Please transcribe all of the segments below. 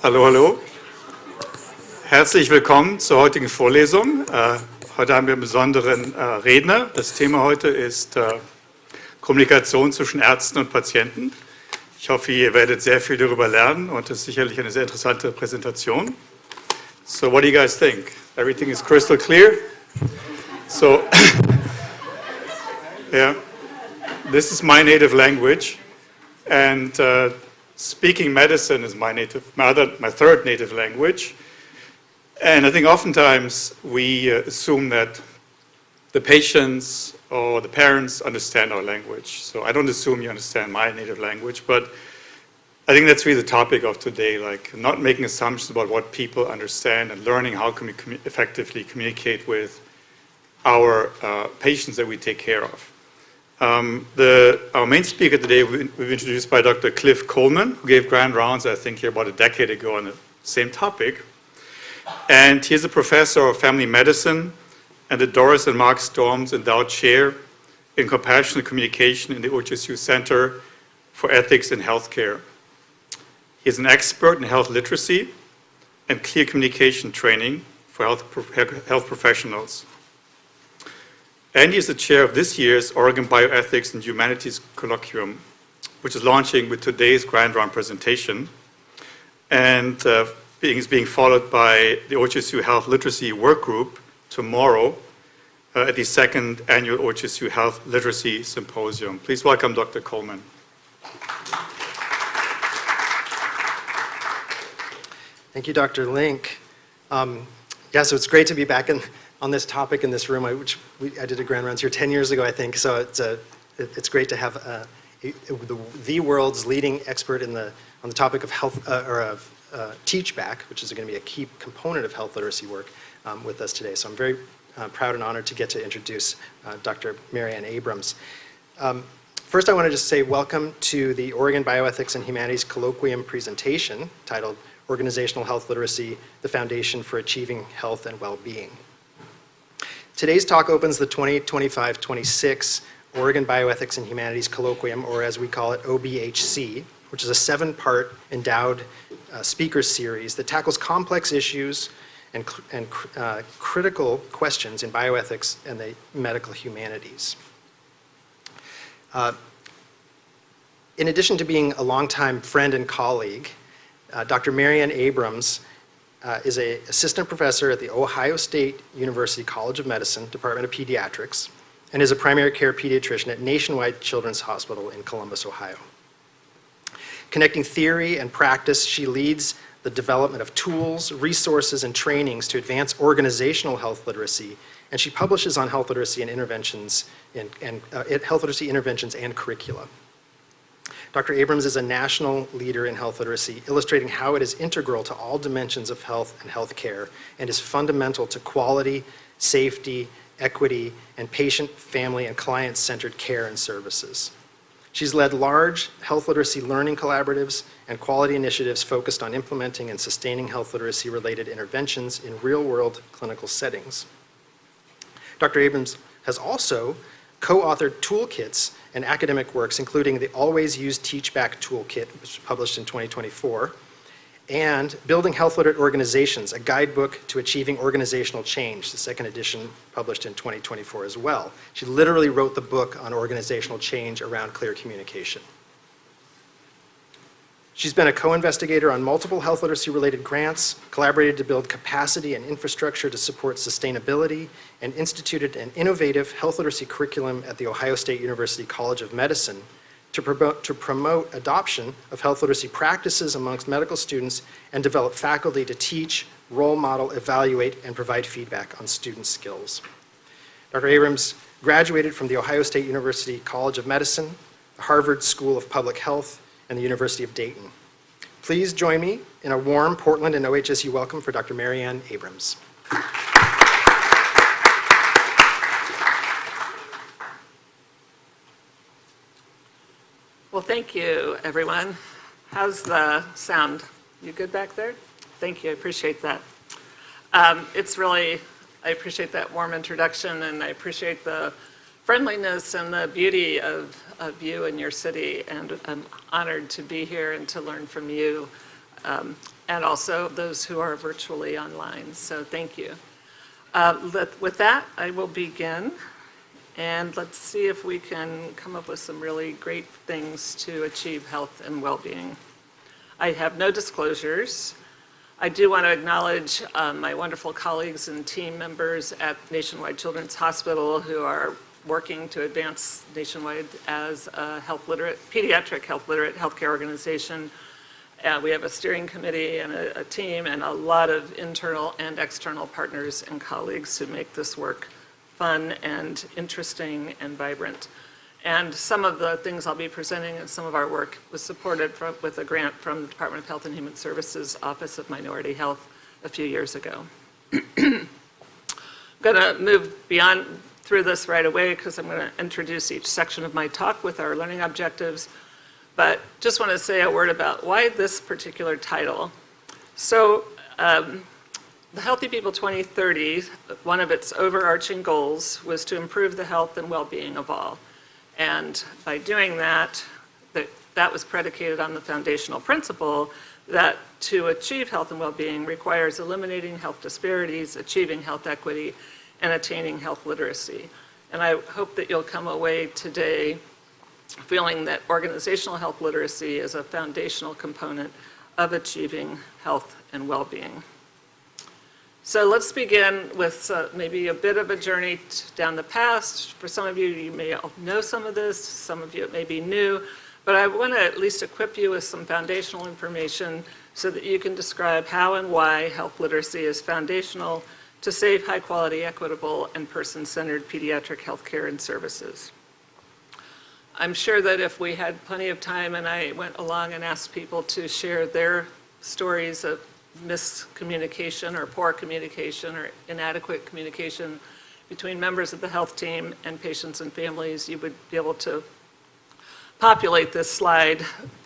Hallo, hallo. Herzlich willkommen zur heutigen Vorlesung. Heute haben wir einen besonderen Redner. Das Thema heute ist Kommunikation zwischen Ärzten und Patienten. Ich hoffe, ihr werdet sehr viel darüber lernen und es ist sicherlich eine sehr interessante Präsentation. So, what do you guys think? Everything is crystal clear? So, yeah, this is my native language, and speaking medicine is my third native language. And I think oftentimes we assume that the patients or the parents understand our language. So I don't assume you understand my native language, but I think that's really the topic of today, like not making assumptions about what people understand and learning how can we effectively communicate with our patients that we take care of. Our main speaker today we've introduced by Dr. Cliff Coleman, who gave grand rounds, I think, here about a decade ago on the same topic. And he's a professor of family medicine and the Doris and Mark Storms Endowed Chair in Compassionate Communication in the OBHC Center for Ethics in Healthcare. He's an expert in health literacy and clear communication training for health professionals. And he is the chair of this year's Oregon Bioethics and Humanities Colloquium, which is launching with today's grand round presentation. And is being followed by the OHSU Health Literacy Work Group tomorrow at the second annual OHSU Health Literacy Symposium. Please welcome Dr. Coleman. Thank you, Dr. Link. Yeah, so it's great to be back on this topic in this room, I did a grand rounds here 10 years ago, I think. So it's great to have the world's leading expert on the topic of health teach back, which is going to be a key component of health literacy work with us today. So I'm very proud and honored to get to introduce Dr. Marianne Abrams. First, I want to just say welcome to the Oregon Bioethics and Humanities Colloquium presentation titled Organizational Health Literacy, the Foundation for Achieving Health and Well-Being. Today's talk opens the 2025-26 Oregon Bioethics and Humanities Colloquium, or as we call it, OBHC, which is a 7-part endowed speaker series that tackles complex issues and critical questions in bioethics and the medical humanities. In addition to being a longtime friend and colleague, Dr. Marianne Abrams is an assistant professor at the Ohio State University College of Medicine, Department of Pediatrics, and is a primary care pediatrician at Nationwide Children's Hospital in Columbus, Ohio. Connecting theory and practice, she leads the development of tools, resources, and trainings to advance organizational health literacy, and she publishes on health literacy and interventions health literacy interventions and curricula. Dr. Abrams is a national leader in health literacy, illustrating how it is integral to all dimensions of health and healthcare, and is fundamental to quality, safety, equity, and patient, family, and client-centered care and services. She's led large health literacy learning collaboratives and quality initiatives focused on implementing and sustaining health literacy-related interventions in real-world clinical settings. Dr. Abrams has also co-authored toolkits and academic works, including the Always Use Teach Back Toolkit, which was published in 2024, and Building Health Literate Organizations, a guidebook to achieving organizational change, the second edition published in 2024 as well. She literally wrote the book on organizational change around clear communication. She's been a co-investigator on multiple health literacy-related grants, collaborated to build capacity and infrastructure to support sustainability, and instituted an innovative health literacy curriculum at The Ohio State University College of Medicine to promote adoption of health literacy practices amongst medical students and develop faculty to teach, role model, evaluate, and provide feedback on student skills. Dr. Abrams graduated from The Ohio State University College of Medicine, the Harvard School of Public Health, and the University of Dayton. Please join me in a warm Portland and OHSU welcome for Dr. Marianne Abrams. Well, thank you, everyone. How's the sound? You good back there? Thank you, I appreciate that. I appreciate that warm introduction, and I appreciate the friendliness and the beauty of you and your city, and I'm honored to be here and to learn from you. and also those who are virtually online. So thank you. With that, I will begin. And let's see if we can come up with some really great things to achieve health and well-being. I have no disclosures. I do want to acknowledge my wonderful colleagues and team members at Nationwide Children's Hospital who are working to advance Nationwide as a pediatric health literate healthcare organization. We have a steering committee and a team and a lot of internal and external partners and colleagues who make this work fun and interesting and vibrant. And some of the things I'll be presenting and some of our work was supported with a grant from the Department of Health and Human Services Office of Minority Health a few years ago. I'm going to move through this right away because I'm going to introduce each section of my talk with our learning objectives. But just want to say a word about why this particular title. So the Healthy People 2030, one of its overarching goals was to improve the health and well-being of all. And by doing that, that was predicated on the foundational principle that to achieve health and well-being requires eliminating health disparities, achieving health equity, and attaining health literacy. And I hope that you'll come away today feeling that organizational health literacy is a foundational component of achieving health and well-being. So let's begin with maybe a bit of a journey down the past. For some of you, you may know some of this, some of you it may be new, but I want to at least equip you with some foundational information so that you can describe how and why health literacy is foundational to safe, high-quality, equitable, and person-centered pediatric health care and services. I'm sure that if we had plenty of time and I went along and asked people to share their stories of miscommunication or poor communication or inadequate communication between members of the health team and patients and families, you would be able to populate this slide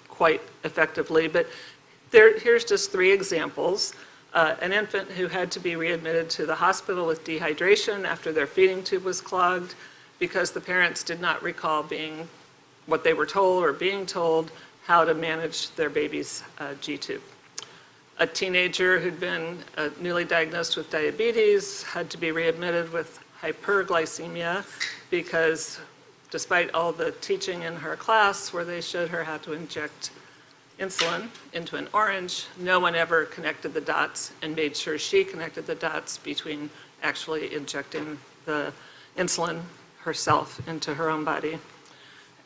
quite effectively. But here's just 3 examples. An infant who had to be readmitted to the hospital with dehydration after their feeding tube was clogged because the parents did not recall what they were told or being told how to manage their baby's G-tube. A teenager who'd been newly diagnosed with diabetes had to be readmitted with hyperglycemia because despite all the teaching in her class where they showed her how to inject insulin into an orange, no one ever connected the dots and made sure she connected the dots between actually injecting the insulin herself into her own body.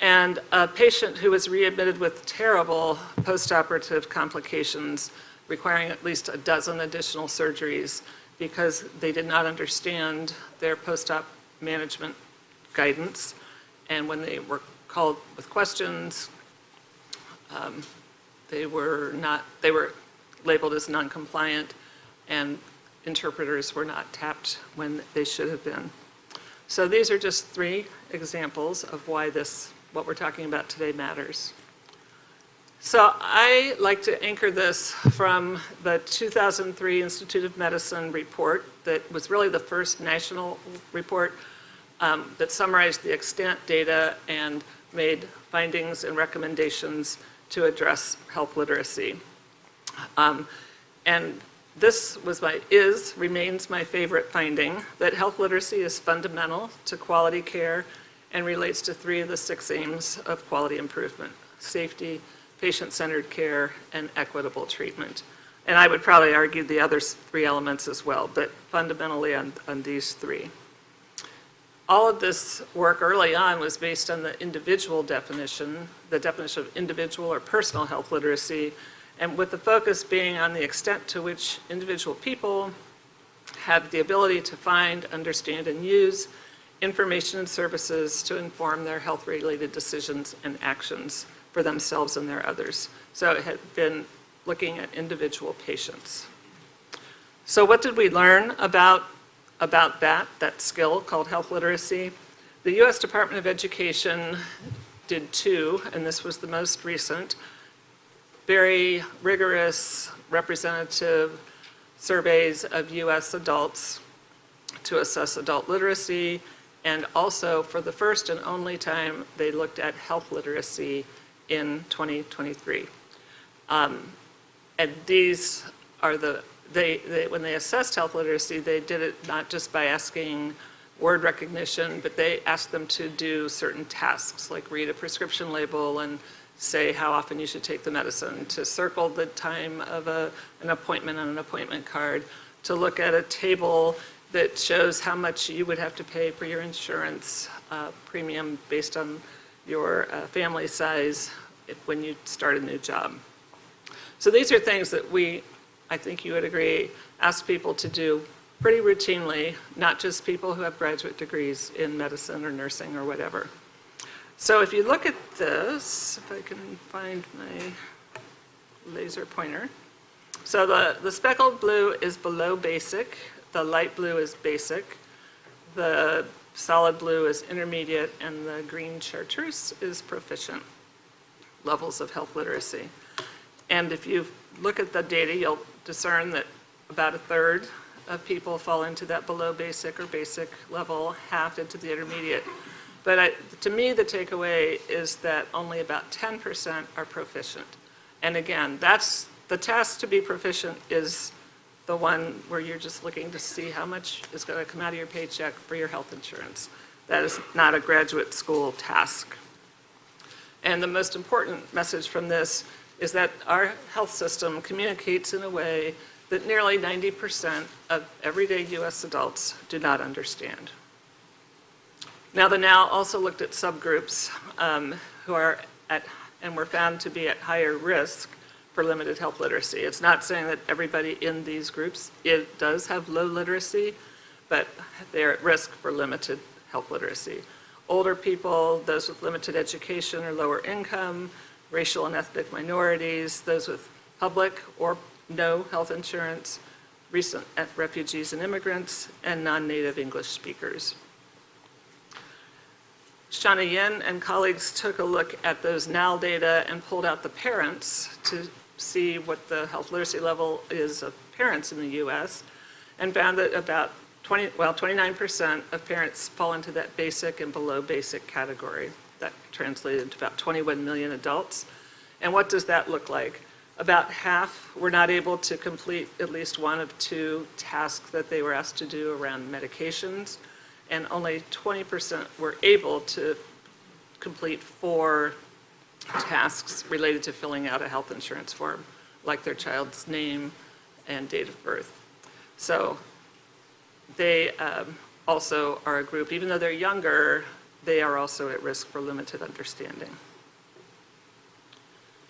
And a patient who was readmitted with terrible postoperative complications requiring at least a dozen additional surgeries because they did not understand their post-op management guidance. And when they were called with questions, they were labeled as non-compliant and interpreters were not tapped when they should have been. So these are just 3 examples of why what we're talking about today matters. So I like to anchor this from the 2003 Institute of Medicine report that was really the first national report that summarized the extant data and made findings and recommendations to address health literacy. And this remains my favorite finding, that health literacy is fundamental to quality care and relates to 3 of the 6 aims of quality improvement: safety, patient-centered care, and equitable treatment. And I would probably argue the other 3 elements as well, but fundamentally on these 3. All of this work early on was based on the individual definition, the definition of individual or personal health literacy, and with the focus being on the extent to which individual people have the ability to find, understand, and use information and services to inform their health-related decisions and actions for themselves and their others. So it had been looking at individual patients. So what did we learn about that skill called health literacy? The U.S. Department of Education did 2, and this was the most recent, very rigorous representative surveys of U.S. adults to assess adult literacy, and also for the first and only time they looked at health literacy in 2023. And these are when they assessed health literacy, they did it not just by asking word recognition, but they asked them to do certain tasks, like read a prescription label and say how often you should take the medicine, to circle the time of an appointment on an appointment card, to look at a table that shows how much you would have to pay for your insurance premium based on your family size when you start a new job. So these are things that I think you would agree, ask people to do pretty routinely, not just people who have graduate degrees in medicine or nursing or whatever. So if you look at this, if I can find my laser pointer. So the speckled blue is below basic, the light blue is basic, the solid blue is intermediate, and the green chartreuse is proficient levels of health literacy. And if you look at the data, you'll discern that about a third of people fall into that below basic or basic level, half into the intermediate. But to me, the takeaway is that only about 10% are proficient. And again, that's the test to be proficient is the one where you're just looking to see how much is going to come out of your paycheck for your health insurance. That is not a graduate school task. And the most important message from this is that our health system communicates in a way that nearly 90% of everyday US adults do not understand. Now, the NOW also looked at subgroups who are and were found to be at higher risk for limited health literacy. It's not saying that everybody in these groups does have low literacy, but they're at risk for limited health literacy. Older people, those with limited education or lower income, racial and ethnic minorities, those with public or no health insurance, recent refugees and immigrants, and non-native English speakers. Shauna Yin and colleagues took a look at those NAL data and pulled out the parents to see what the health literacy level is of parents in the US, and found that about 29% of parents fall into that basic and below basic category. That translated to about 21 million adults. And what does that look like? About half were not able to complete at least one of two tasks that they were asked to do around medications, and only 20% were able to complete 4 tasks related to filling out a health insurance form, like their child's name and date of birth. So they also are a group, even though they're younger, they are also at risk for limited understanding.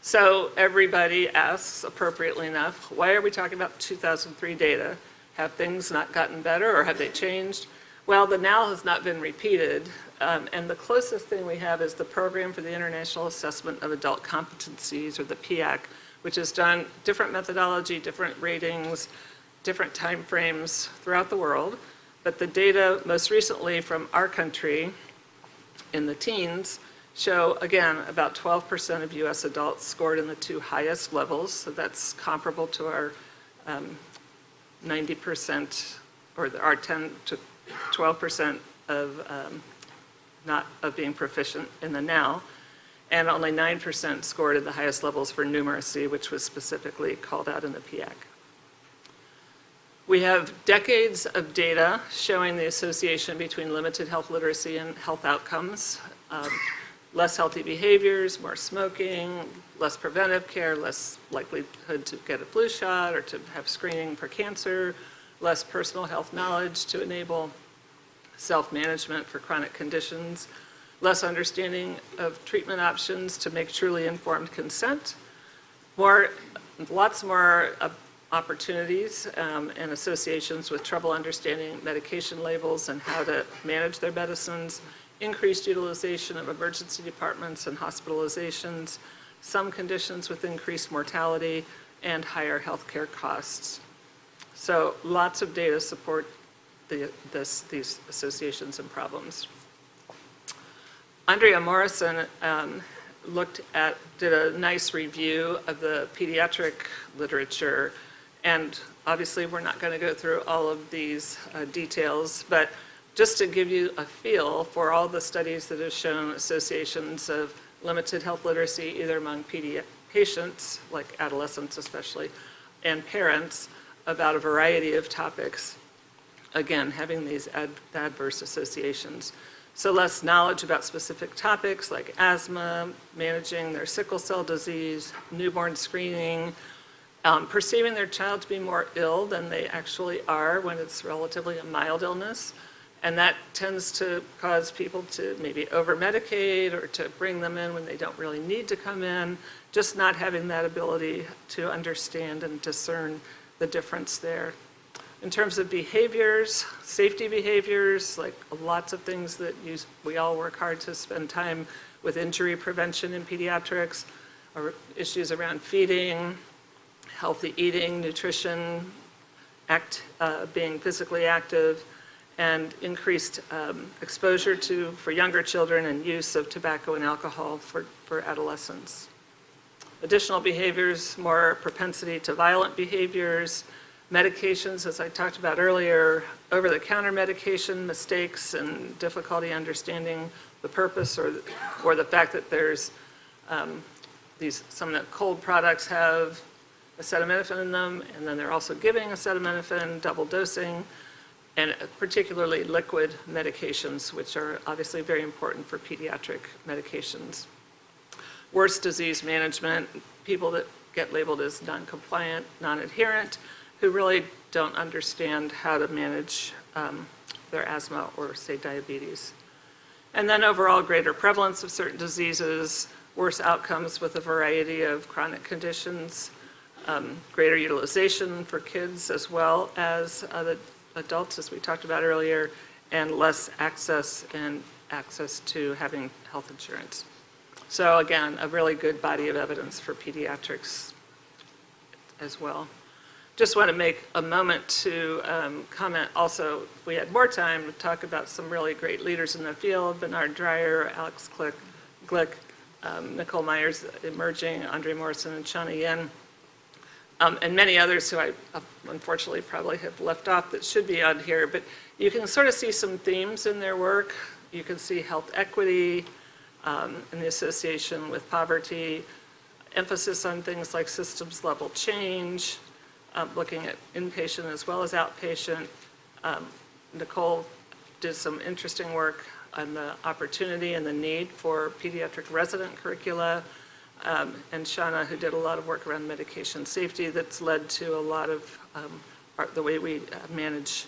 So everybody asks, appropriately enough, why are we talking about 2003 data? Have things not gotten better, or have they changed? Well, the NAL has not been repeated, and the closest thing we have is the Program for the International Assessment of Adult Competencies, or the PIAC, which has done different methodology, different ratings, different time frames throughout the world. But the data most recently from our country in the teens show, again, about 12% of US adults scored in the 2 highest levels. So that's comparable to our 90%, or our 10 to 12% of being proficient in the NOW. And only 9% scored at the highest levels for numeracy, which was specifically called out in the PIAC. We have decades of data showing the association between limited health literacy and health outcomes. Less healthy behaviors, more smoking, less preventive care, less likelihood to get a flu shot or to have screening for cancer, less personal health knowledge to enable self-management for chronic conditions, less understanding of treatment options to make truly informed consent, lots more opportunities and associations with trouble understanding medication labels and how to manage their medicines, increased utilization of emergency departments and hospitalizations, some conditions with increased mortality, and higher healthcare costs. So lots of data support these associations and problems. Andrea Morrison did a nice review of the pediatric literature, and obviously we're not going to go through all of these details, but just to give you a feel for all the studies that have shown associations of limited health literacy, either among patients, like adolescents especially, and parents about a variety of topics. Again, having these adverse associations. So less knowledge about specific topics like asthma, managing their sickle cell disease, newborn screening, perceiving their child to be more ill than they actually are when it's relatively a mild illness. And that tends to cause people to maybe over-medicate or to bring them in when they don't really need to come in, just not having that ability to understand and discern the difference there. In terms of behaviors, safety behaviors, like lots of things that we all work hard to spend time with injury prevention in pediatrics, or issues around feeding, healthy eating, nutrition, being physically active, and increased exposure for younger children and use of tobacco and alcohol for adolescents. Additional behaviors, more propensity to violent behaviors, medications, as I talked about earlier, over-the-counter medication mistakes and difficulty understanding the purpose or the fact that there's some of the cold products have acetaminophen in them, and then they're also giving acetaminophen, double dosing, and particularly liquid medications, which are obviously very important for pediatric medications. Worse disease management, people that get labeled as non-compliant, non-adherent, who really don't understand how to manage their asthma or, say, diabetes. And then overall greater prevalence of certain diseases, worse outcomes with a variety of chronic conditions, greater utilization for kids as well as the adults, as we talked about earlier, and less access to having health insurance. So again, a really good body of evidence for pediatrics as well. Just want to make a moment to comment also, if we had more time, to talk about some really great leaders in the field, Bernard Dreyer, Alex Glick, Nicole Myers emerging, Andre Morrison and Shauna Yen, and many others who I unfortunately probably have left off that should be on here. But you can sort of see some themes in their work. You can see health equity and the association with poverty, emphasis on things like systems level change, looking at inpatient as well as outpatient. Nicole did some interesting work on the opportunity and the need for pediatric resident curricula, and Shauna, who did a lot of work around medication safety that's led to a lot of the way we manage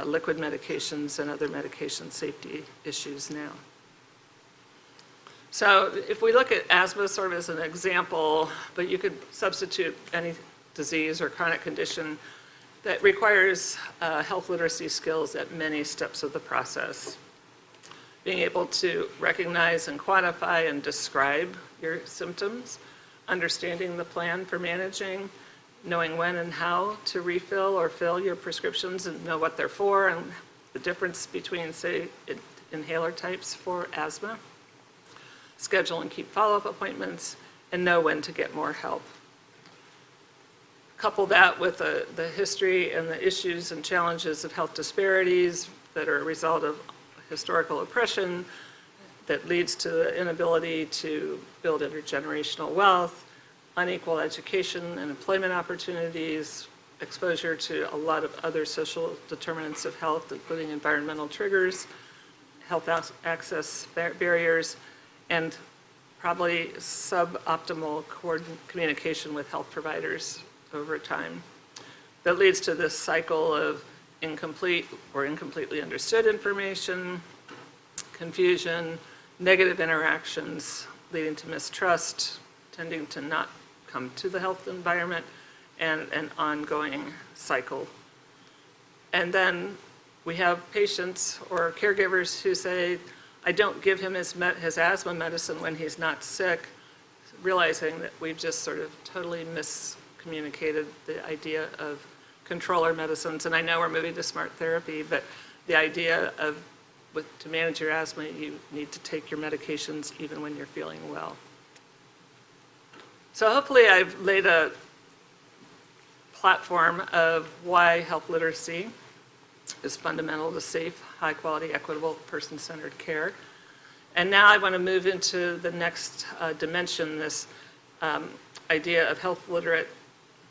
liquid medications and other medication safety issues now. So if we look at asthma sort of as an example, but you could substitute any disease or chronic condition that requires health literacy skills at many steps of the process. Being able to recognize and quantify and describe your symptoms, understanding the plan for managing, knowing when and how to refill or fill your prescriptions and know what they're for and the difference between, say, inhaler types for asthma, schedule and keep follow-up appointments, and know when to get more help. Couple that with the history and the issues and challenges of health disparities that are a result of historical oppression that leads to the inability to build intergenerational wealth, unequal education and employment opportunities, exposure to a lot of other social determinants of health, including environmental triggers, health access barriers, and probably suboptimal communication with health providers over time. That leads to this cycle of incomplete or incompletely understood information, confusion, negative interactions leading to mistrust, tending to not come to the health environment, and an ongoing cycle. And then we have patients or caregivers who say, I don't give him his asthma medicine when he's not sick, realizing that we've just sort of totally miscommunicated the idea of controller medicines. And I know we're moving to smart therapy, but the idea of to manage your asthma, you need to take your medications even when you're feeling well. So hopefully I've laid a platform of why health literacy is fundamental to safe, high-quality, equitable, person-centered care. And now I want to move into the next dimension, this idea of health literate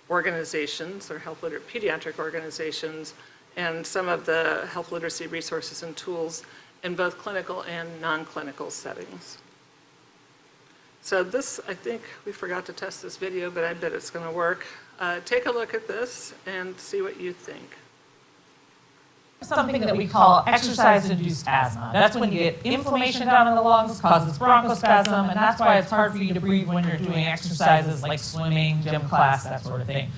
organizations or health literate pediatric organizations and some of the health literacy resources and tools in both clinical and non-clinical settings. So this, I think we forgot to test this video, but I bet it's going to work. Take a look at this and see what you think. Something that we call exercise-induced asthma. That's when you get inflammation down in the lungs, causes bronchospasm, and that's why it's hard for you to breathe when you're doing exercises like swimming, gym class, that sort of thing.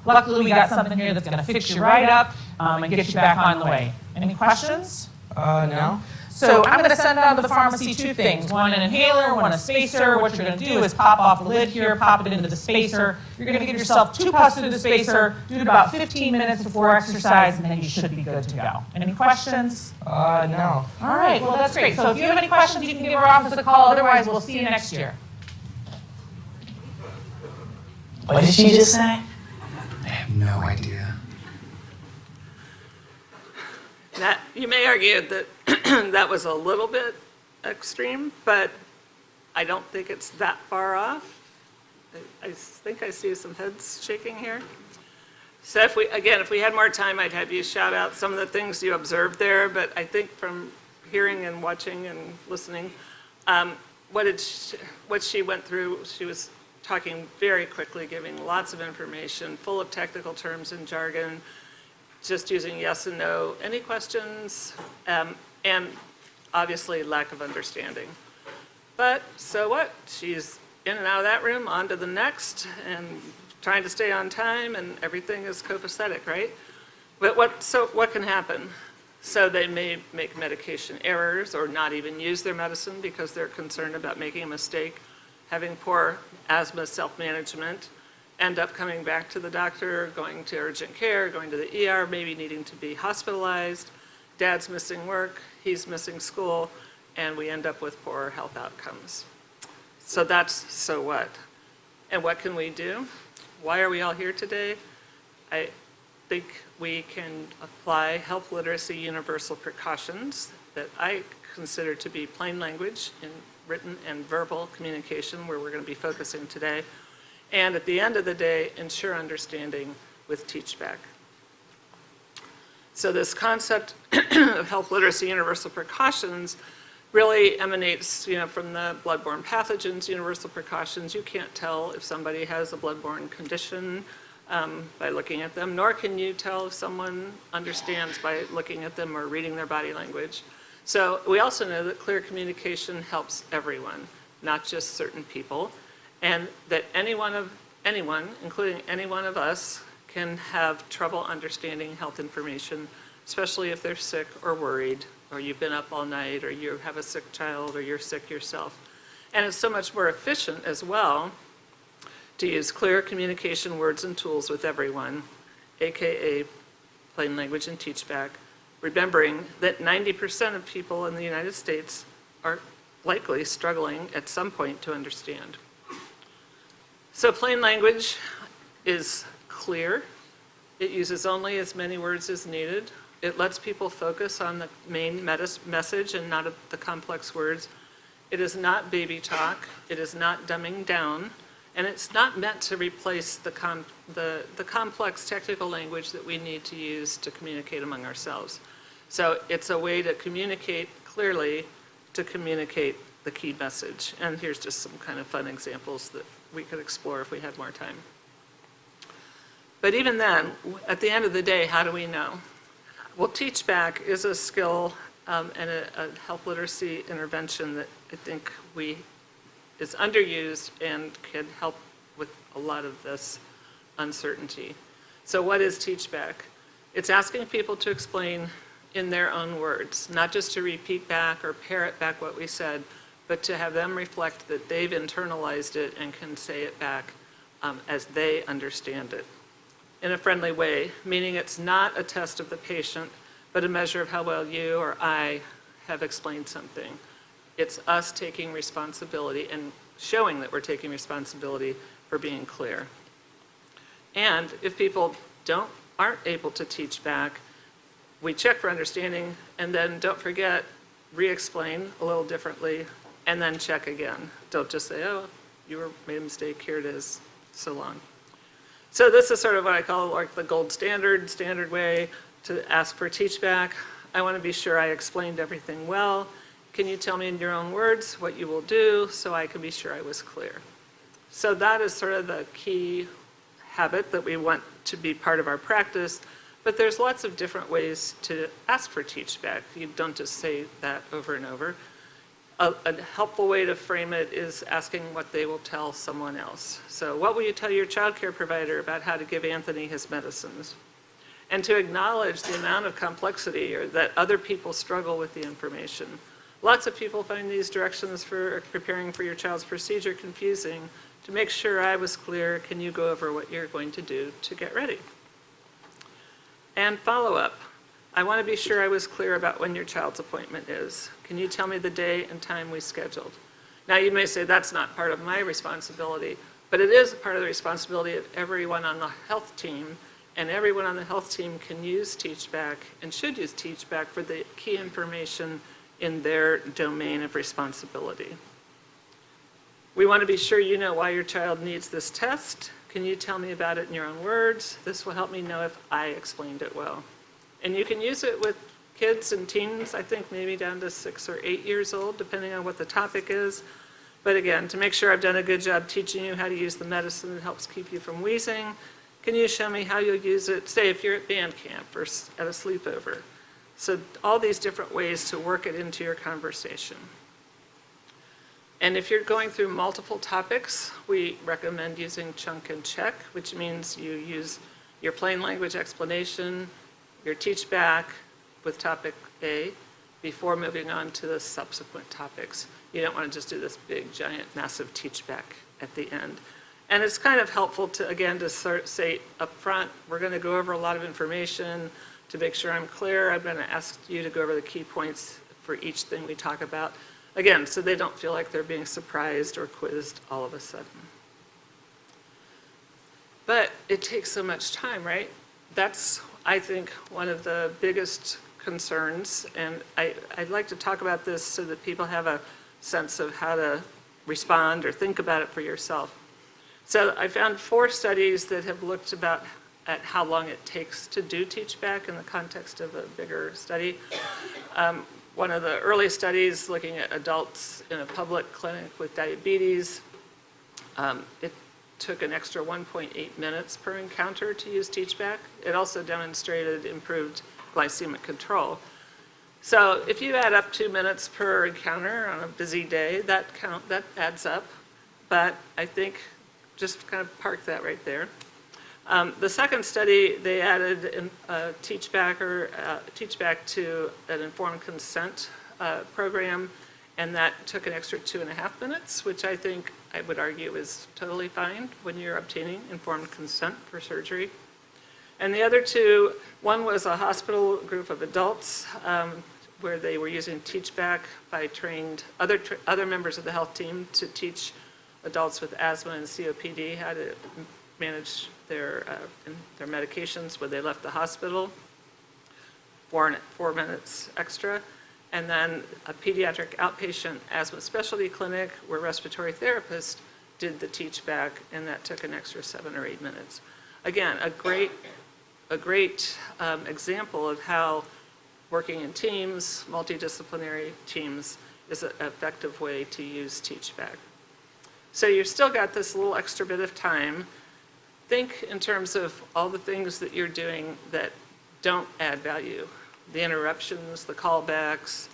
Luckily, we got something here that's going to fix you right up and get you back on the way. Any questions? No. So I'm going to send out to the pharmacy two things, one an inhaler, one a spacer. What you're going to do is pop off the lid here, pop it into the spacer. You're going to give yourself 2 puffs through the spacer, do it about 15 minutes before exercise, and then you should be good to go. Any questions? No. All right, well, that's great. So if you have any questions, you can give our office a call. Otherwise, we'll see you next year. What did she just say? I have no idea. That, you may argue that that was a little bit extreme, but I don't think it's that far off. I think I see some heads shaking here. So if we had more time, I'd have you shout out some of the things you observed there, but I think from hearing and watching and listening, what she went through, she was talking very quickly, giving lots of information, full of technical terms and jargon, just using yes and no. Any questions? And obviously lack of understanding. But so what? She's in and out of that room, on to the next, and trying to stay on time, and everything is copacetic, right? But what can happen? So they may make medication errors or not even use their medicine because they're concerned about making a mistake, having poor asthma self-management, end up coming back to the doctor, going to urgent care, going to the ER, maybe needing to be hospitalized. Dad's missing work, he's missing school, and we end up with poorer health outcomes. So that's so what? And what can we do? Why are we all here today? I think we can apply health literacy universal precautions that I consider to be plain language in written and verbal communication, where we're going to be focusing today. And at the end of the day, ensure understanding with teach-back. So this concept of health literacy universal precautions really emanates, from the bloodborne pathogens, universal precautions. You can't tell if somebody has a bloodborne condition by looking at them, nor can you tell if someone understands by looking at them or reading their body language. So we also know that clear communication helps everyone, not just certain people, and that anyone, including any one of us, can have trouble understanding health information, especially if they're sick or worried, or you've been up all night, or you have a sick child, or you're sick yourself. And it's so much more efficient as well to use clear communication words and tools with everyone, AKA plain language and teach-back, remembering that 90% of people in the United States are likely struggling at some point to understand. So plain language is clear. It uses only as many words as needed. It lets people focus on the main message and not the complex words. It is not baby talk. It is not dumbing down. And it's not meant to replace the complex technical language that we need to use to communicate among ourselves. So it's a way to communicate clearly, to communicate the key message. And here's just some kind of fun examples that we could explore if we had more time. But even then, at the end of the day, how do we know? Well, teach-back is a skill and a health literacy intervention that I think is underused and can help with a lot of this uncertainty. So what is teach-back? It's asking people to explain in their own words, not just to repeat back or parrot back what we said, but to have them reflect that they've internalized it and can say it back as they understand it in a friendly way, meaning it's not a test of the patient, but a measure of how well you or I have explained something. It's us taking responsibility and showing that we're taking responsibility for being clear. And if people aren't able to teach back, we check for understanding, and then don't forget, re-explain a little differently, and then check again. Don't just say, oh, you made a mistake, here it is, so long. So this is sort of what I call like the gold standard way to ask for teach back. I want to be sure I explained everything well. Can you tell me in your own words what you will do so I can be sure I was clear? So that is sort of the key habit that we want to be part of our practice, but there's lots of different ways to ask for teach back. You don't just say that over and over. A helpful way to frame it is asking what they will tell someone else. So what will you tell your child care provider about how to give Anthony his medicines? And to acknowledge the amount of complexity or that other people struggle with the information. Lots of people find these directions for preparing for your child's procedure confusing. To make sure I was clear, can you go over what you're going to do to get ready? And follow up. I want to be sure I was clear about when your child's appointment is. Can you tell me the day and time we scheduled? Now you may say that's not part of my responsibility, but it is a part of the responsibility of everyone on the health team, and everyone on the health team can use TeachBack and should use TeachBack for the key information in their domain of responsibility. We want to be sure you know why your child needs this test. Can you tell me about it in your own words? This will help me know if I explained it well. And you can use it with kids and teens, I think maybe down to 6 or 8 years old, depending on what the topic is. But again, to make sure I've done a good job teaching you how to use the medicine that helps keep you from wheezing, can you show me how you'll use it, say if you're at band camp or at a sleepover? So all these different ways to work it into your conversation. And if you're going through multiple topics, we recommend using chunk and check, which means you use your plain language explanation, your teach back with topic A before moving on to the subsequent topics. You don't want to just do this big, giant, massive teach back at the end. And it's kind of helpful to, again, to say up front, we're going to go over a lot of information. To make sure I'm clear, I'm going to ask you to go over the key points for each thing we talk about. Again, so they don't feel like they're being surprised or quizzed all of a sudden. But it takes so much time, right? That's, I think, one of the biggest concerns, and I'd like to talk about this so that people have a sense of how to respond or think about it for yourself. So I found 4 studies that have looked at how long it takes to do teach back in the context of a bigger study. One of the early studies looking at adults in a public clinic with diabetes, it took an extra 1.8 minutes per encounter to use teachback. It also demonstrated improved glycemic control. So if you add up 2 minutes per encounter on a busy day, that adds up. But I think just kind of park that right there. The second study, they added teachback to an informed consent program, and that took an extra 2.5 minutes, which I think I would argue is totally fine when you're obtaining informed consent for surgery. And the other 2, one was a hospital group of adults where they were using teachback by trained other members of the health team to teach adults with asthma and COPD how to manage their medications when they left the hospital, 4 minutes extra. And then a pediatric outpatient asthma specialty clinic where respiratory therapists did the teach back, and that took an extra 7 or 8 minutes. Again, a great example of how working in teams, multidisciplinary teams, is an effective way to use teach back. So you've still got this little extra bit of time. Think in terms of all the things that you're doing that don't add value. The interruptions, the callbacks,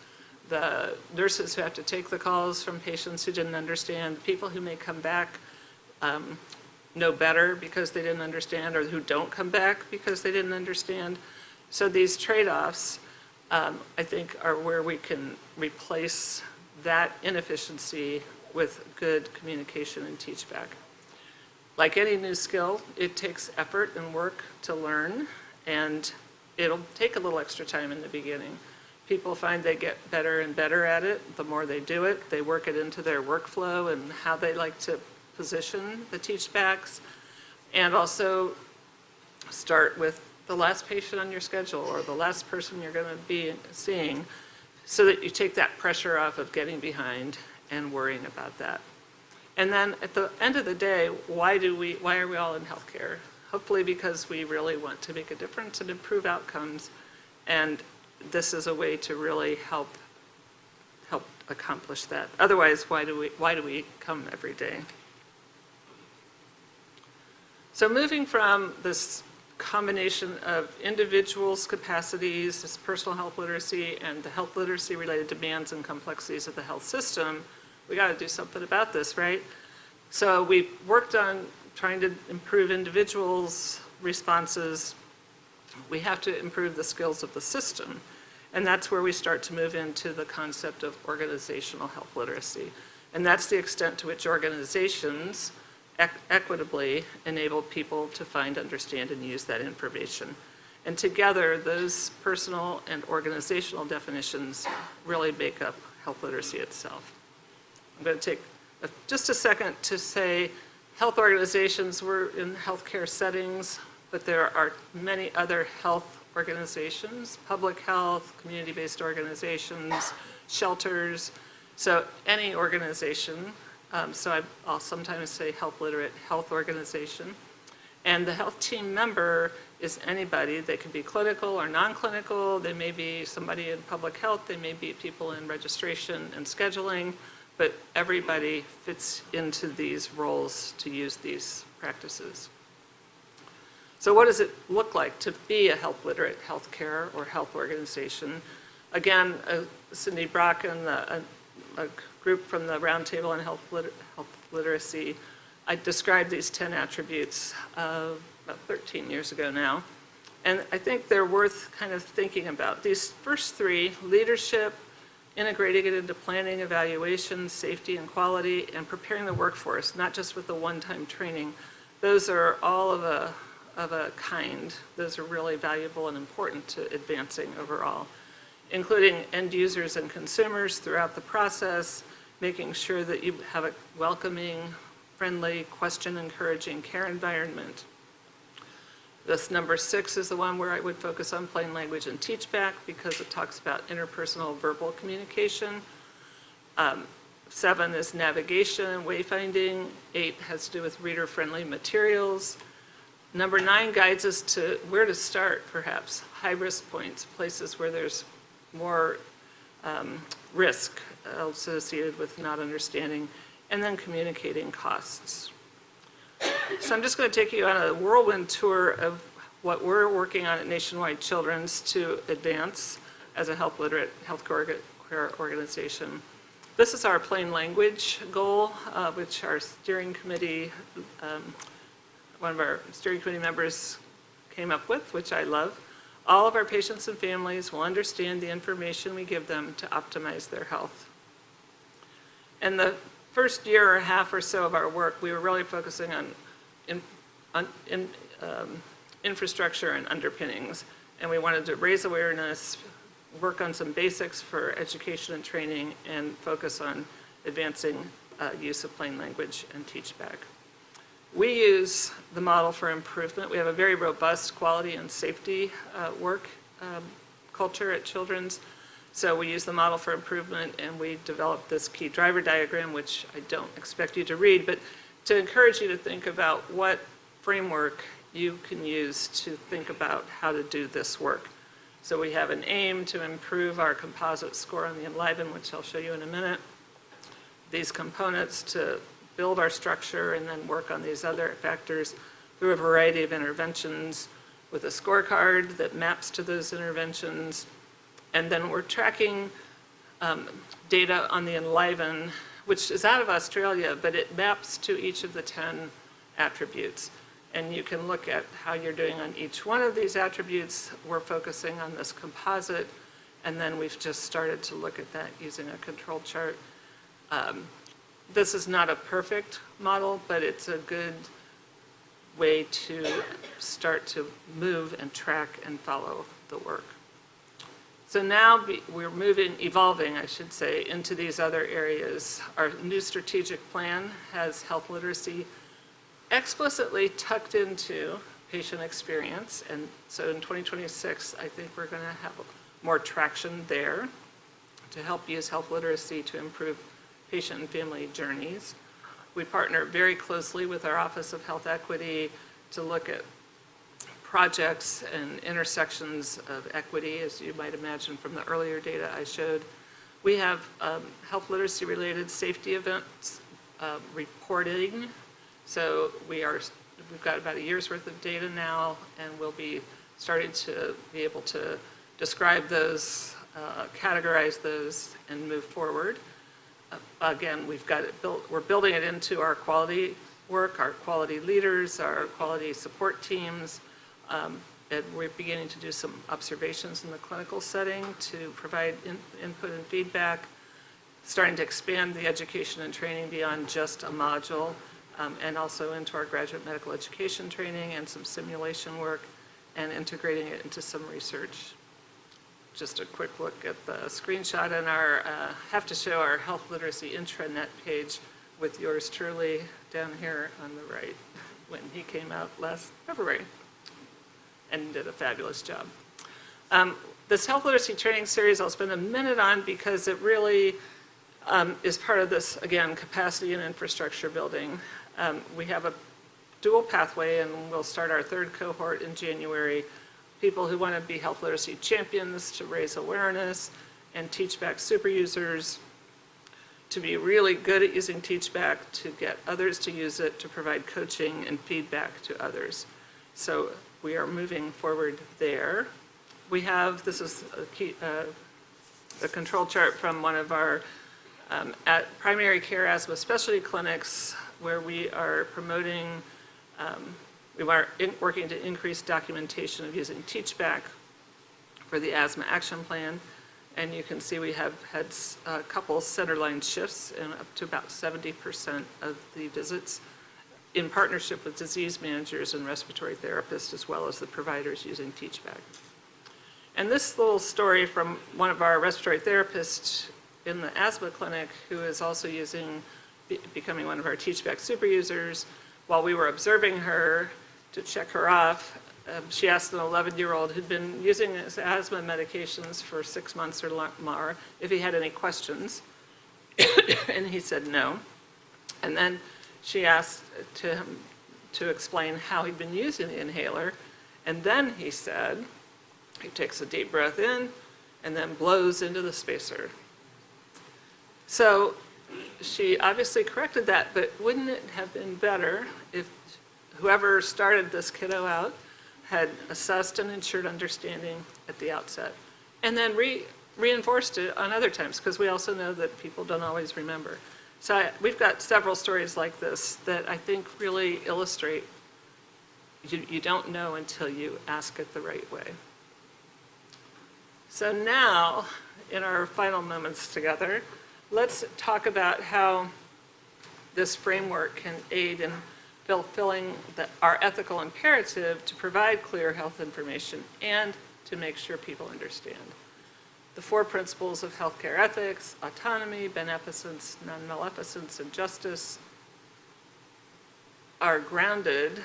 the nurses who have to take the calls from patients who didn't understand, people who may come back know better because they didn't understand, or who don't come back because they didn't understand. So these trade-offs, I think, are where we can replace that inefficiency with good communication and teach back. Like any new skill, it takes effort and work to learn, and it'll take a little extra time in the beginning. People find they get better and better at it the more they do it. They work it into their workflow and how they like to position the teach backs, and also start with the last patient on your schedule or the last person you're going to be seeing, so that you take that pressure off of getting behind and worrying about that. And then at the end of the day, why are we all in healthcare? Hopefully because we really want to make a difference and improve outcomes. And this is a way to really help accomplish that. Otherwise, why do we come every day? So moving from this combination of individuals' capacities, this personal health literacy, and the health literacy related demands and complexities of the health system, we got to do something about this, right? So we worked on trying to improve individuals' responses. We have to improve the skills of the system. And that's where we start to move into the concept of organizational health literacy. And that's the extent to which organizations equitably enable people to find, understand, and use that information. And together, those personal and organizational definitions really make up health literacy itself. I'm going to take just a second to say health organizations were in healthcare settings, but there are many other health organizations, public health, community-based organizations, shelters, so any organization. I'll sometimes say health literate health organization. And the health team member is anybody. They can be clinical or non-clinical. They may be somebody in public health. They may be people in registration and scheduling. But everybody fits into these roles to use these practices. So what does it look like to be a health literate healthcare or health organization? Again, Cindy Brock and a group from the Roundtable on Health Literacy, I described these 10 attributes about 13 years ago now. And I think they're worth kind of thinking about. These first three, leadership, integrating it into planning, evaluation, safety and quality, and preparing the workforce, not just with the one-time training. Those are all of a kind. Those are really valuable and important to advancing overall, including end users and consumers throughout the process, making sure that you have a welcoming, friendly, question-encouraging care environment. This number 6 is the one where I would focus on plain language and teach back because it talks about interpersonal verbal communication. 7 is navigation and wayfinding. 8 has to do with reader-friendly materials. Number 9 guides us to where to start, perhaps, high-risk points, places where there's more risk associated with not understanding, and then communicating costs. So I'm just going to take you on a whirlwind tour of what we're working on at Nationwide Children's to advance as a health literate healthcare organization. This is our plain language goal, which our steering committee, one of our steering committee members came up with, which I love. All of our patients and families will understand the information we give them to optimize their health. And the first year or half or so of our work, we were really focusing on infrastructure and underpinnings. And we wanted to raise awareness, work on some basics for education and training, and focus on advancing use of plain language and teach back. We use the model for improvement. We have a very robust quality and safety work culture at Children's. So we use the model for improvement, and we developed this key driver diagram, which I don't expect you to read, but to encourage you to think about what framework you can use to think about how to do this work. So we have an aim to improve our composite score on the Enliven, which I'll show you in a minute. These components to build our structure and then work on these other factors through a variety of interventions with a scorecard that maps to those interventions. And then we're tracking data on the Enliven, which is out of Australia, but it maps to each of the 10 attributes. And you can look at how you're doing on each one of these attributes. We're focusing on this composite, and then we've just started to look at that using a control chart. This is not a perfect model, but it's a good way to start to move and track and follow the work. So now we're evolving, I should say, into these other areas. Our new strategic plan has health literacy explicitly tucked into patient experience. And so in 2026, I think we're going to have more traction there to help use health literacy to improve patient and family journeys. We partner very closely with our Office of Health Equity to look at projects and intersections of equity, as you might imagine from the earlier data I showed. We have health literacy-related safety events reporting. So we've got about a year's worth of data now, and we'll be starting to be able to describe those, categorize those, and move forward. Again, we've got it built, we're building it into our quality work, our quality leaders, our quality support teams, and we're beginning to do some observations in the clinical setting to provide input and feedback, starting to expand the education and training beyond just a module, and also into our graduate medical education training and some simulation work, and integrating it into some research. Just a quick look at the screenshot, and have to show our health literacy intranet page with yours truly down here on the right, when he came out last February and did a fabulous job. This health literacy training series I'll spend a minute on because it really is part of this, again, capacity and infrastructure building. We have a dual pathway, and we'll start our third cohort in January. People who want to be health literacy champions to raise awareness, and TeachBack super users to be really good at using TeachBack, to get others to use it, to provide coaching and feedback to others. So we are moving forward there. This is a control chart from one of our primary care asthma specialty clinics, where we are promoting, we are working to increase documentation of using TeachBack for the asthma action plan. And you can see we have had a couple centerline shifts and up to about 70% of the visits in partnership with disease managers and respiratory therapists, as well as the providers using TeachBack. And this little story from one of our respiratory therapists in the asthma clinic, who is also becoming one of our TeachBack super users. While we were observing her to check her off, she asked an 11-year-old who'd been using his asthma medications for 6 months or more if he had any questions, and he said no. And then she asked him to explain how he'd been using the inhaler, and then he said he takes a deep breath in and then blows into the spacer. So she obviously corrected that, but wouldn't it have been better if whoever started this kiddo out had assessed and ensured understanding at the outset, and then reinforced it on other times, because we also know that people don't always remember. So we've got several stories like this that I think really illustrate you don't know until you ask it the right way. So now, in our final moments together, let's talk about how this framework can aid in fulfilling our ethical imperative to provide clear health information and to make sure people understand. The 4 principles of healthcare ethics: autonomy, beneficence, non-maleficence, and justice, are grounded.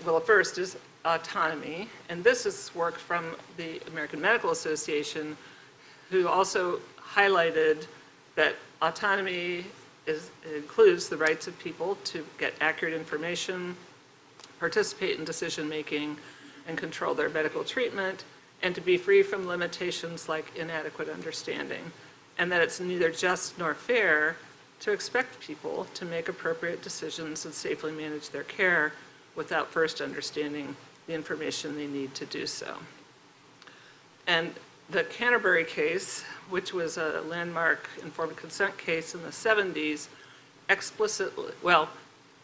Well, first is autonomy, and this is work from the American Medical Association, who also highlighted that autonomy includes the rights of people to get accurate information, participate in decision-making, and control their medical treatment, and to be free from limitations like inadequate understanding, and that it's neither just nor fair to expect people to make appropriate decisions and safely manage their care without first understanding the information they need to do so. And the Canterbury case, which was a landmark informed consent case in the 70s, explicitly,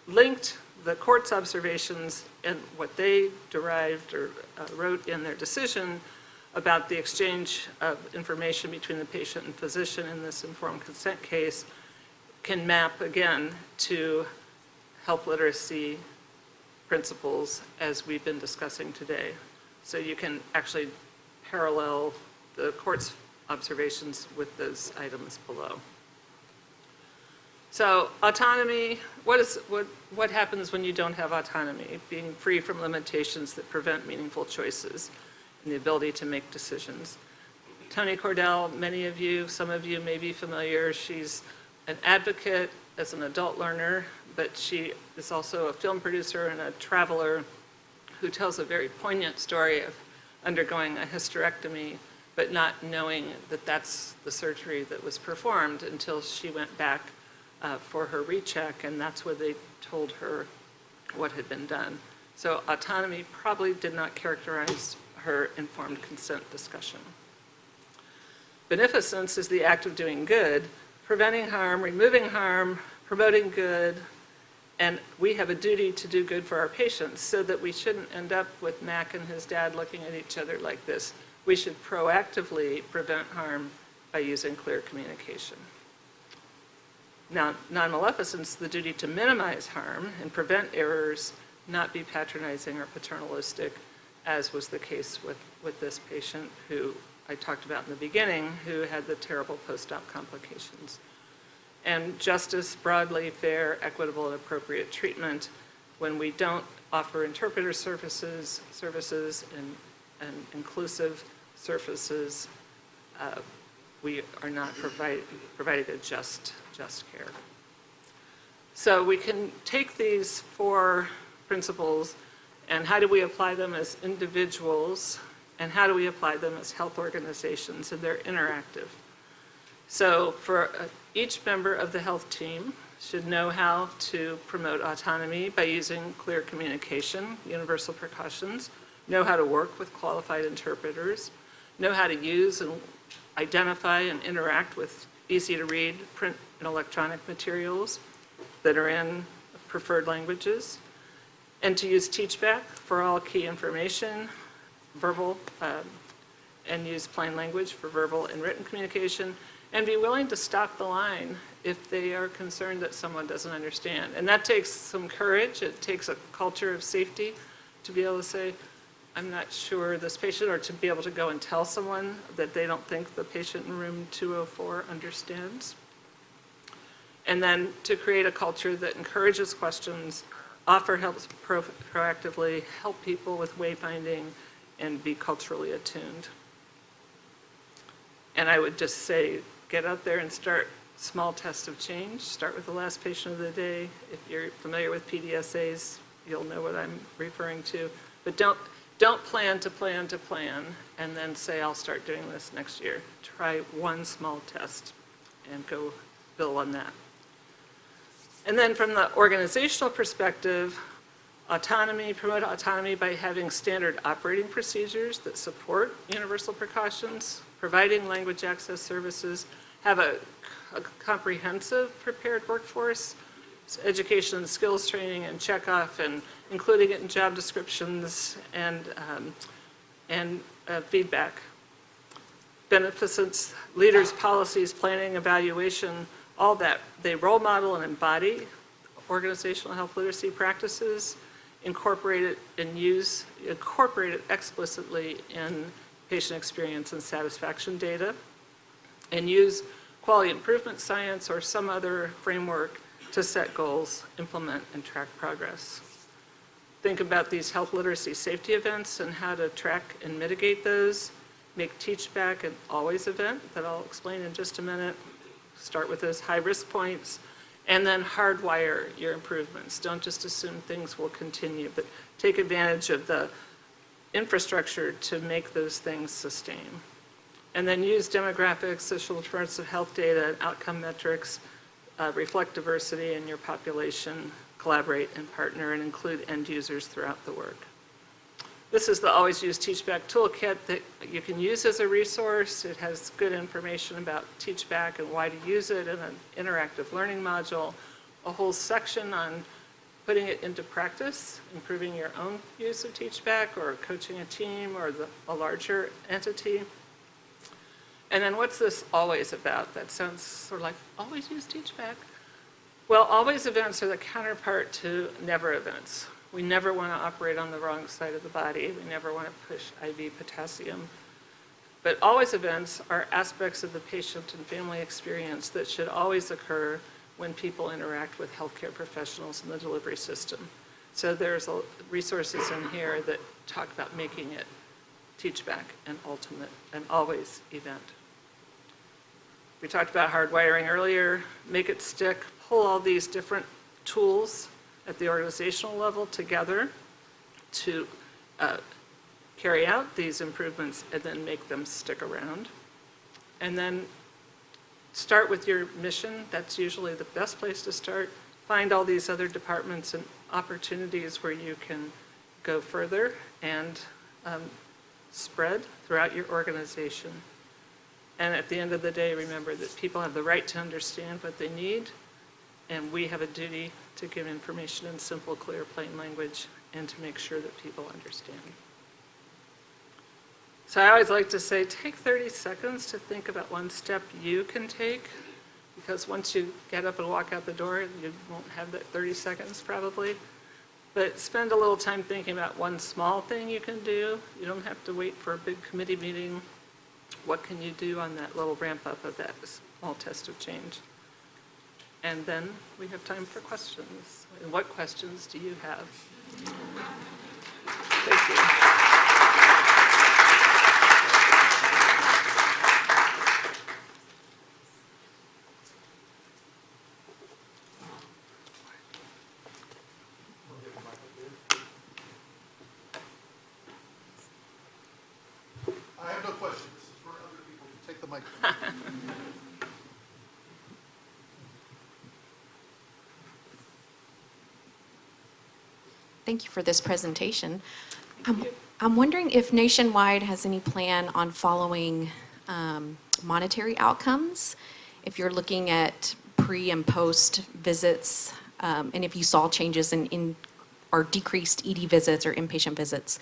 linked the court's observations and what they derived or wrote in their decision about the exchange of information between the patient and physician in this informed consent case can map again to health literacy principles as we've been discussing today. So you can actually parallel the court's observations with those items below. So autonomy, what happens when you don't have autonomy? Being free from limitations that prevent meaningful choices and the ability to make decisions. Toni Cordell, many of you, some of you may be familiar, she's an advocate as an adult learner, but she is also a film producer and a traveler who tells a very poignant story of undergoing a hysterectomy, but not knowing that that's the surgery that was performed until she went back for her recheck, and that's where they told her what had been done. So autonomy probably did not characterize her informed consent discussion. Beneficence is the act of doing good, preventing harm, removing harm, promoting good, and we have a duty to do good for our patients so that we shouldn't end up with Mac and his dad looking at each other like this. We should proactively prevent harm by using clear communication. Now, non-maleficence, the duty to minimize harm and prevent errors, not be patronizing or paternalistic, as was the case with this patient who I talked about in the beginning, who had the terrible post-op complications. And justice, broadly, fair, equitable, and appropriate treatment. When we don't offer interpreter services and inclusive services, we are not providing a just care. So we can take these 4 principles and how do we apply them as individuals and how do we apply them as health organizations, and they're interactive. So for each member of the health team should know how to promote autonomy by using clear communication, universal precautions, know how to work with qualified interpreters, know how to use and identify and interact with easy-to-read print and electronic materials that are in preferred languages, and to use TeachBack for all key information, verbal, and use plain language for verbal and written communication, and be willing to stop the line if they are concerned that someone doesn't understand. And that takes some courage. It takes a culture of safety to be able to say, I'm not sure this patient, or to be able to go and tell someone that they don't think the patient in room 204 understands. And then to create a culture that encourages questions, offer help proactively, help people with wayfinding, and be culturally attuned. And I would just say, get out there and start small tests of change. Start with the last patient of the day. If you're familiar with PDSAs, you'll know what I'm referring to. But don't plan to plan to plan and then say, I'll start doing this next year. Try one small test and go build on that. And then from the organizational perspective, promote autonomy by having standard operating procedures that support universal precautions, providing language access services, have a comprehensive prepared workforce, education and skills training and checkoff, and including it in job descriptions and feedback. Beneficence, leaders, policies, planning, evaluation, all that. They role model and embody organizational health literacy practices, incorporate it explicitly in patient experience and satisfaction data, and use quality improvement science or some other framework to set goals, implement, and track progress. Think about these health literacy safety events and how to track and mitigate those. Make TeachBack an always event that I'll explain in just a minute. Start with those high risk points, and then hardwire your improvements. Don't just assume things will continue, but take advantage of the infrastructure to make those things sustain. And then use demographics, social determinants of health data, and outcome metrics, reflect diversity in your population, collaborate and partner, and include end users throughout the work. This is the Always Use TeachBack toolkit that you can use as a resource. It has good information about TeachBack and why to use it in an interactive learning module, a whole section on putting it into practice, improving your own use of TeachBack or coaching a team or a larger entity. And then what's this always about? That sounds sort of like, always use TeachBack. Well, always events are the counterpart to never events. We never want to operate on the wrong side of the body. We never want to push IV potassium. But always events are aspects of the patient and family experience that should always occur when people interact with healthcare professionals in the delivery system. So there's resources in here that talk about making it TeachBack an always event. We talked about hardwiring earlier, make it stick, pull all these different tools at the organizational level together to carry out these improvements and then make them stick around. And then start with your mission. That's usually the best place to start. Find all these other departments and opportunities where you can go further and spread throughout your organization. And at the end of the day, remember that people have the right to understand what they need, and we have a duty to give information in simple, clear, plain language and to make sure that people understand. So I always like to say, take 30 seconds to think about one step you can take, because once you get up and walk out the door, you won't have that 30 seconds probably. But spend a little time thinking about one small thing you can do. You don't have to wait for a big committee meeting. What can you do on that little ramp up of that small test of change? And then we have time for questions. And what questions do you have? Thank you. I have no questions. This is for other people. Take the microphone. Thank you for this presentation. I'm wondering if Nationwide has any plan on following monetary outcomes, if you're looking at pre and post visits, and if you saw changes in or decreased ED visits or inpatient visits,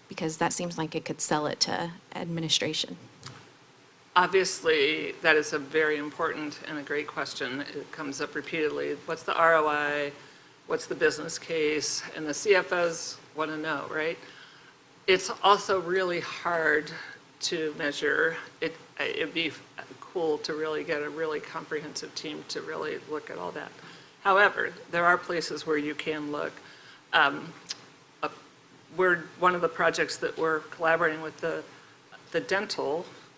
because that seems like it could sell it to administration. Obviously, that is a very important and a great question. It comes up repeatedly. What's the ROI? What's the business case? And the CFOs want to know, right? It's also really hard to measure. It'd be cool to really get a really comprehensive team to really look at all that. However, there are places where you can look. One of the projects that we're collaborating with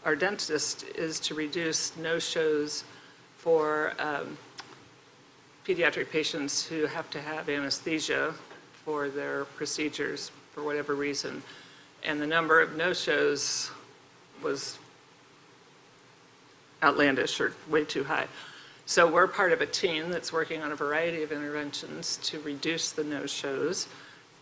our dentist is to reduce no-shows for pediatric patients who have to have anesthesia for their procedures for whatever reason. And the number of no-shows was outlandish or way too high. So we're part of a team that's working on a variety of interventions to reduce the no-shows.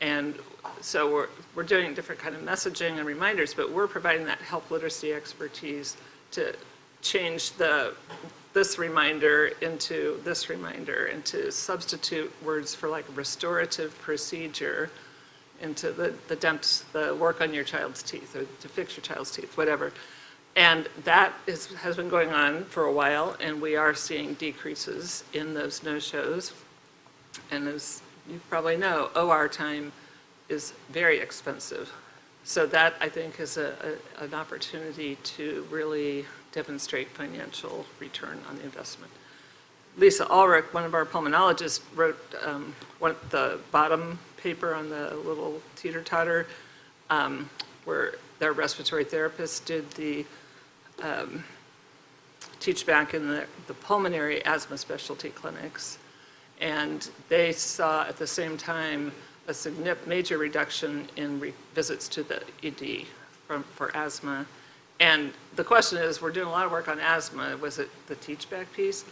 And so we're doing different kind of messaging and reminders, but we're providing that health literacy expertise to change this reminder into this reminder, and to substitute words for like restorative procedure into the work on your child's teeth, or to fix your child's teeth, whatever. And that has been going on for a while, and we are seeing decreases in those no-shows. And as you probably know, OR time is very expensive. So that, I think, is an opportunity to really demonstrate financial return on the investment. Lisa Ulrich, one of our pulmonologists, wrote the bottom paper on the little teeter-totter, where their respiratory therapists did the teach back in the pulmonary asthma specialty clinics. And they saw at the same time a major reduction in visits to the ED for asthma. And the question is, we're doing a lot of work on asthma. Was it the teach back piece?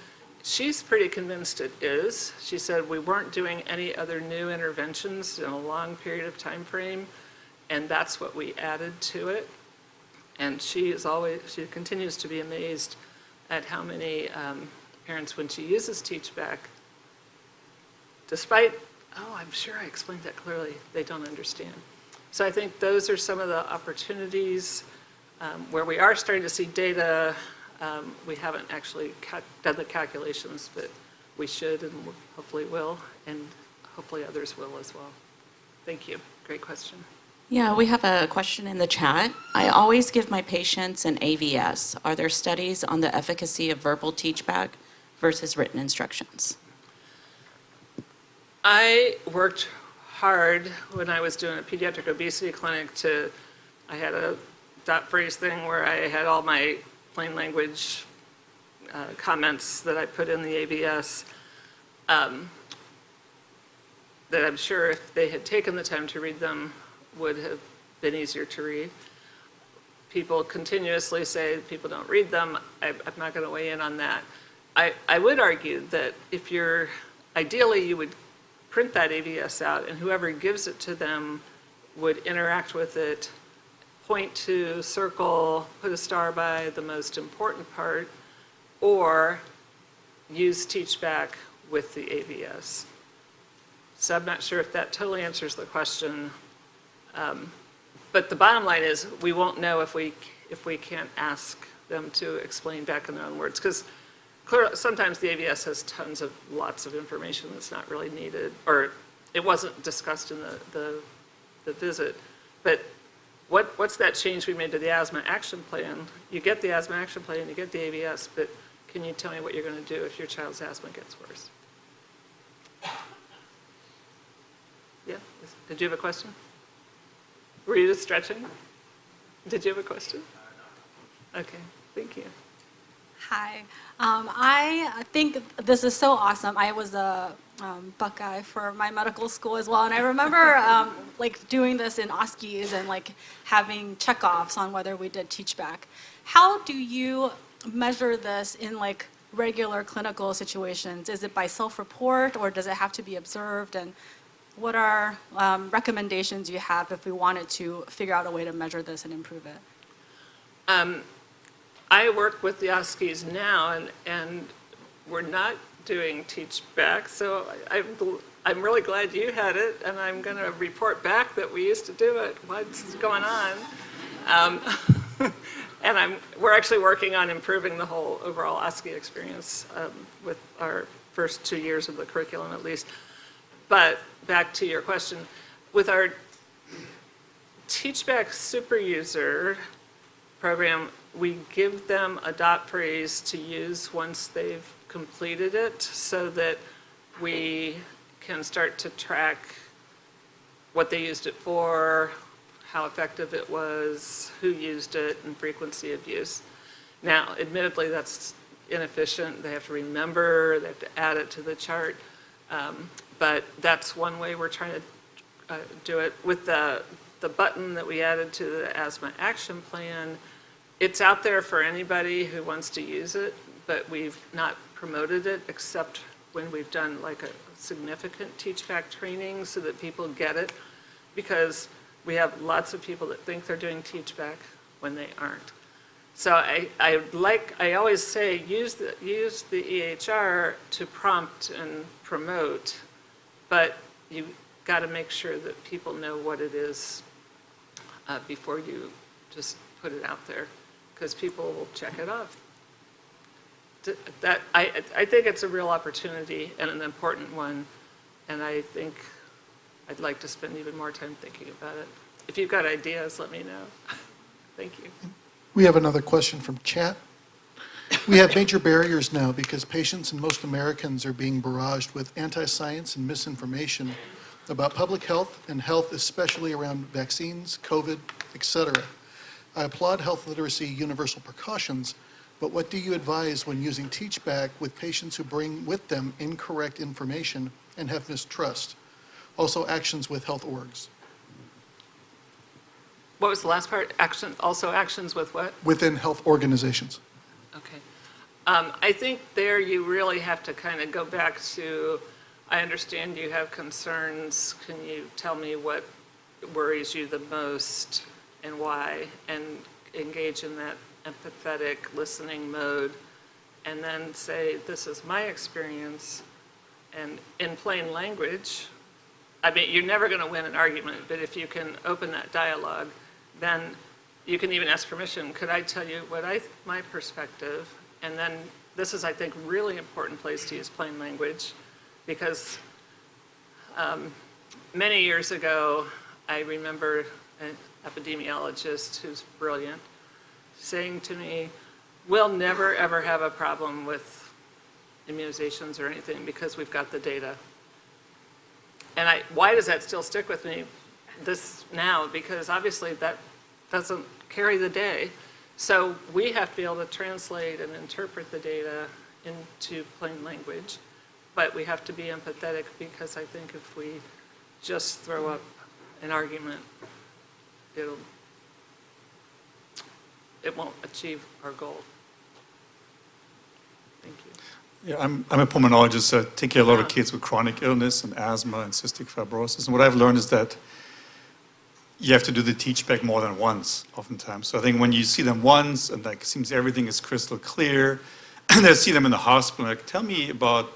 She's pretty convinced it is. She said we weren't doing any other new interventions in a long period of time frame, and that's what we added to it. And she continues to be amazed at how many parents, when she uses teach back, despite, I'm sure I explained that clearly, they don't understand. So I think those are some of the opportunities where we are starting to see data. We haven't actually done the calculations, but we should and hopefully will, and hopefully others will as well. Thank you. Great question. Yeah, we have a question in the chat. I always give my patients an AVS. Are there studies on the efficacy of verbal teach back versus written instructions? I worked hard when I was doing a pediatric obesity clinic I had a dot phrase thing where I had all my plain language comments that I put in the ABS that I'm sure if they had taken the time to read them would have been easier to read. People continuously say people don't read them. I'm not going to weigh in on that. I would argue that if you're, ideally you would print that ABS out and whoever gives it to them would interact with it, point to, circle, put a star by the most important part, or use TeachBack with the ABS. So I'm not sure if that totally answers the question. But the bottom line is we won't know if we can't ask them to explain back in their own words. Because sometimes the ABS has lots of information that's not really needed, or it wasn't discussed in the visit. But what's that change we made to the asthma action plan? You get the asthma action plan, you get the ABS, but can you tell me what you're going to do if your child's asthma gets worse? Yeah? Did you have a question? Were you just stretching? Did you have a question? Okay, thank you. Hi. I think this is so awesome. I was a Buckeye for my medical school as well, and I remember like doing this in OSCEs and like having checkoffs on whether we did TeachBack. How do you measure this in like regular clinical situations? Is it by self-report or does it have to be observed? And what are recommendations you have if we wanted to figure out a way to measure this and improve it? I work with the OSCEs now, and we're not doing TeachBack, so I'm really glad you had it, and I'm going to report back that we used to do it. What's going on? And we're actually working on improving the whole overall OSCE experience with our first 2 years of the curriculum at least. But back to your question, with our TeachBack super user program, we give them a dot phrase to use once they've completed it so that we can start to track what they used it for, how effective it was, who used it, and frequency of use. Now, admittedly, that's inefficient. They have to remember, they have to add it to the chart. But that's one way we're trying to do it. With the button that we added to the asthma action plan, it's out there for anybody who wants to use it, but we've not promoted it except when we've done like a significant TeachBack training so that people get it, because we have lots of people that think they're doing TeachBack when they aren't. So I always say use the EHR to prompt and promote, but you got to make sure that people know what it is before you just put it out there, because people will check it off. I think it's a real opportunity and an important one, and I think I'd like to spend even more time thinking about it. If you've got ideas, let me know. Thank you. We have another question from chat. We have major barriers now because patients and most Americans are being barraged with anti-science and misinformation about public health and health, especially around vaccines, COVID, etc. I applaud health literacy universal precautions, but what do you advise when using TeachBack with patients who bring with them incorrect information and have mistrust? Also actions with health orgs. What was the last part? Also actions with what? Within health organizations. Okay. I think there you really have to kind of go back to, I understand you have concerns. Can you tell me what worries you the most and why? And engage in that empathetic listening mode. And then say, this is my experience. And in plain language, I mean, you're never going to win an argument, but if you can open that dialogue, then you can even ask permission. Could I tell you my perspective? And then this is, I think, really important place to use plain language, because many years ago, I remember an epidemiologist who's brilliant saying to me, we'll never ever have a problem with immunizations or anything because we've got the data. And why does that still stick with me now? Because obviously that doesn't carry the day. So we have to be able to translate and interpret the data into plain language, but we have to be empathetic because I think if we just throw up an argument, it won't achieve our goal. Thank you. Yeah, I'm a pulmonologist. I take care of a lot of kids with chronic illness and asthma and cystic fibrosis. And what I've learned is that you have to do the teach back more than once, oftentimes. So I think when you see them once and like seems everything is crystal clear, and I see them in the hospital, like, tell me about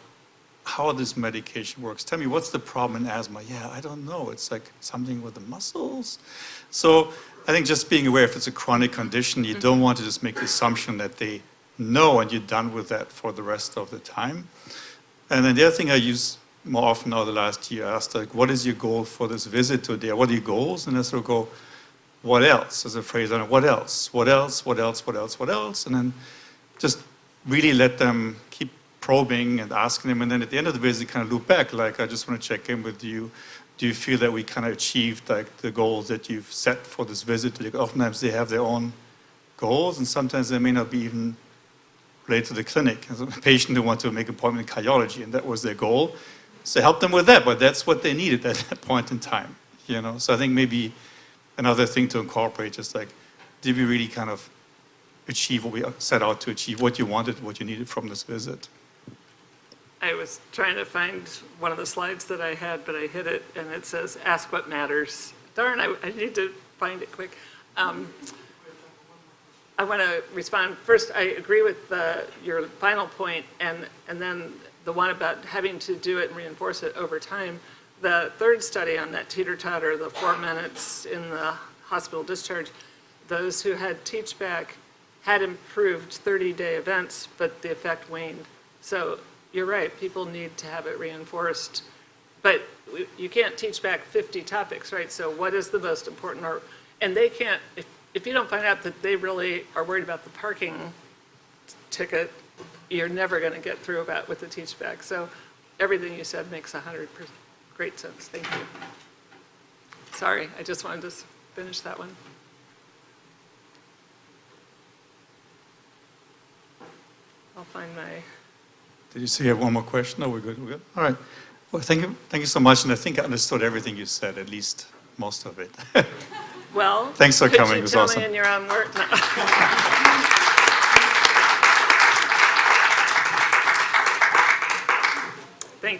how this medication works. Tell me what's the problem in asthma. Yeah, I don't know. It's like something with the muscles. So I think just being aware if it's a chronic condition, you don't want to just make the assumption that they know and you're done with that for the rest of the time. And then the other thing I use more often now the last year, I asked, like, what is your goal for this visit today? What are your goals? And I sort of go, what else? As a phrase on it, what else? What else? What else? What else? What else? And then just really let them keep probing and asking them. And then at the end of the visit, kind of loop back, like, I just want to check in with you. Do you feel that we kind of achieved like the goals that you've set for this visit? Like, oftentimes they have their own goals, and sometimes they may not be even related to the clinic. As a patient who wanted to make an appointment in cardiology, and that was their goal. So help them with that, but that's what they needed at that point in time, you know? So I think maybe another thing to incorporate, just like, did we really kind of achieve what we set out to achieve, what you wanted, what you needed from this visit? I was trying to find one of the slides that I had, but I hit it, and it says, ask what matters. Darn, I need to find it quick. I want to respond. First, I agree with your final point, and then the one about having to do it and reinforce it over time. The third study on that teeter-totter, the 4 minutes in the hospital discharge, those who had teach-back had improved 30-day events, but the effect waned. So you're right, people need to have it reinforced. But you can't teach back 50 topics, right? So what is the most important? And they can't, if you don't find out that they really are worried about the parking ticket, you're never going to get through with the teach back. So everything you said makes 100% great sense. Thank you. Sorry, I just wanted to finish that one. I'll find my... Did you say you have one more question? No, we're good, we're good. All right. Well, thank you so much, and I think I understood everything you said, at least most of it. Well, thanks for coming. It was could you tell awesome. me in your own words? No.